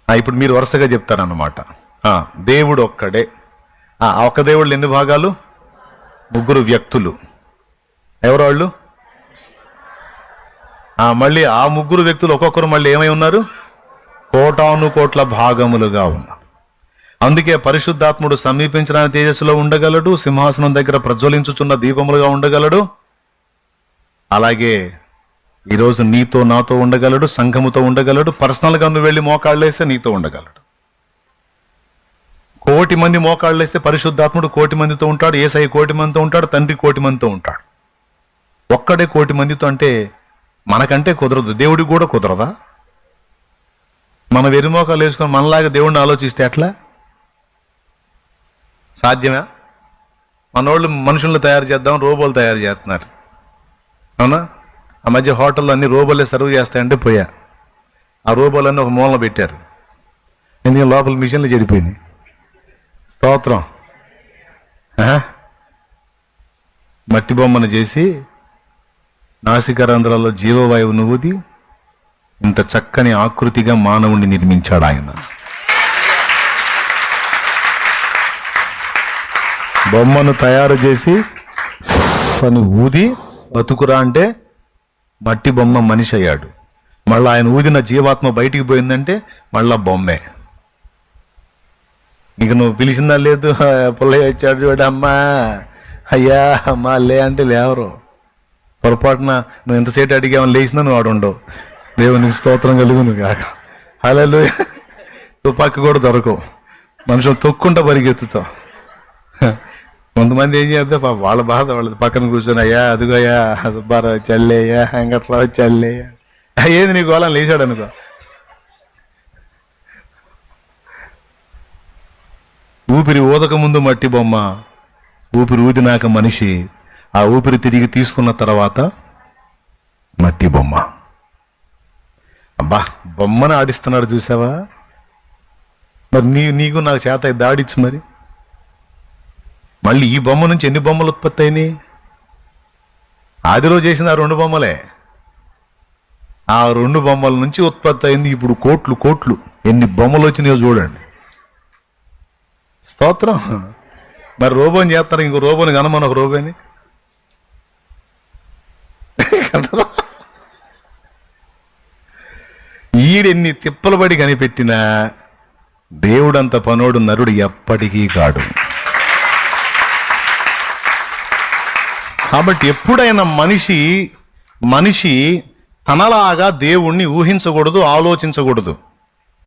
ఇప్పుడు మీరు వరుసగా చెప్తారన్నమాట. దేవుడు ఒక్కడే. ఒక్క దేవుళ్ళు ఎన్ని భాగాలు? ముగ్గురు వ్యక్తులు. ఎవరు వాళ్ళు? మళ్ళీ ఆ ముగ్గురు వ్యక్తులు ఒక్కొక్కరు మళ్ళీ ఏమై ఉన్నారు? కోటాను కోట్ల భాగములుగా ఉన్నారు. అందుకే పరిశుద్ధాత్ముడు సమీపించిన తేజస్సులో ఉండగలడు, సింహాసనం దగ్గర ప్రజ్వలించుచున్న దీపములుగా ఉండగలడు. అలాగే ఈరోజు నీతో నాతో ఉండగలడు, సంఘముతో ఉండగలడు, పర్సనల్గా నువ్వు వెళ్ళి మోకాళ్ళేస్తే నీతో ఉండగలడు. కోటి మంది మోకాళ్ళేస్తే పరిశుద్ధాత్ముడు కోటి మందితో ఉంటాడు, యేసయ్య కోటి మందితో ఉంటాడు, తండ్రి కోటి మందితో ఉంటాడు. ఒక్కడే కోటి మందితో అంటే మనకంటే కుదరదు, దేవుడికి కూడా కుదరదా? మన వెరిమోకాలు వేసుకొని మనలాగా దేవుడిని ఆలోచిస్తే ఎట్లా సాధ్యమా? మనోళ్ళు మనుషులను తయారు చేద్దాం, రోబోలు తయారు చేస్తున్నారు, అవునా? ఆ మధ్య హోటల్లో అన్ని రోబోలే సర్వ్ చేస్తాయంటే పోయా. ఆ రోబోలన్నీ ఒక మూలన పెట్టారు, ఎందుకంటే లోపల మిషన్లు చెడిపోయినాయి. స్తోత్రం. మట్టి బొమ్మను చేసి నాసికారంధ్రాల్లో జీవవాయువును ఊది ఇంత చక్కని ఆకృతిగా మానవుణ్ణి నిర్మించాడు ఆయన. బొమ్మను తయారు చేసి అని ఊది బతుకురా అంటే మట్టి బొమ్మ మనిషి అయ్యాడు. మళ్ళీ ఆయన ఊదిన జీవాత్మ బయటికి పోయిందంటే మళ్ళా బొమ్మే. ఇక నువ్వు పిలిచిందా లేదు, పుల్లయ్య వచ్చాడు చూడ, అమ్మా అయ్యా అమ్మా లే అంటే లేవరు. పొరపాటున నువ్వు ఎంతసేపు అడిగామని లేచినా నువ్వు ఆడుండవు. దేవునికి స్తోత్రం కలుగును కాక. హల్లెలూయా. తుపాకీ కూడా దొరకవు, మనుషులు తొక్కుంటా పరిగెత్తుతావు. కొంతమంది ఏం చేద్దాం వాళ్ళ బాధ, వాళ్ళ పక్కన కూర్చొని అయ్యా అదిగోయ్యా సుబ్బారావు చల్లేయ్యా, వెంకట్రావు చల్లేయ్యా, ఏది నీ గోళం లేచాడు అనుకో. ఊపిరి ఊదక ముందు మట్టి బొమ్మ, ఊపిరి ఊదినాక మనిషి, ఆ ఊపిరి తిరిగి తీసుకున్న తర్వాత మట్టి బొమ్మ. అబ్బా బొమ్మను ఆడిస్తున్నాడు చూసావా? మరి నీకు నాకు చేత దాడిచ్చు. మరి మళ్ళీ ఈ బొమ్మ నుంచి ఎన్ని బొమ్మలు ఉత్పత్తి అయినాయి? ఆదిలో చేసిన ఆ 2 బొమ్మలే. ఆ 2 బొమ్మల నుంచి ఉత్పత్తి అయింది ఇప్పుడు కోట్లు కోట్లు. ఎన్ని బొమ్మలు వచ్చినాయో చూడండి. స్తోత్రం. మరి రోబోని చేస్తారు, ఇంకో రోబోని కనమని ఒక రోబోని ఈడెన్ని తిప్పలు పడి కనిపెట్టినా దేవుడంత పనోడు నరుడు ఎప్పటికీ కాడు. కాబట్టి ఎప్పుడైనా మనిషి తనలాగా దేవుణ్ణి ఊహించకూడదు, ఆలోచించకూడదు.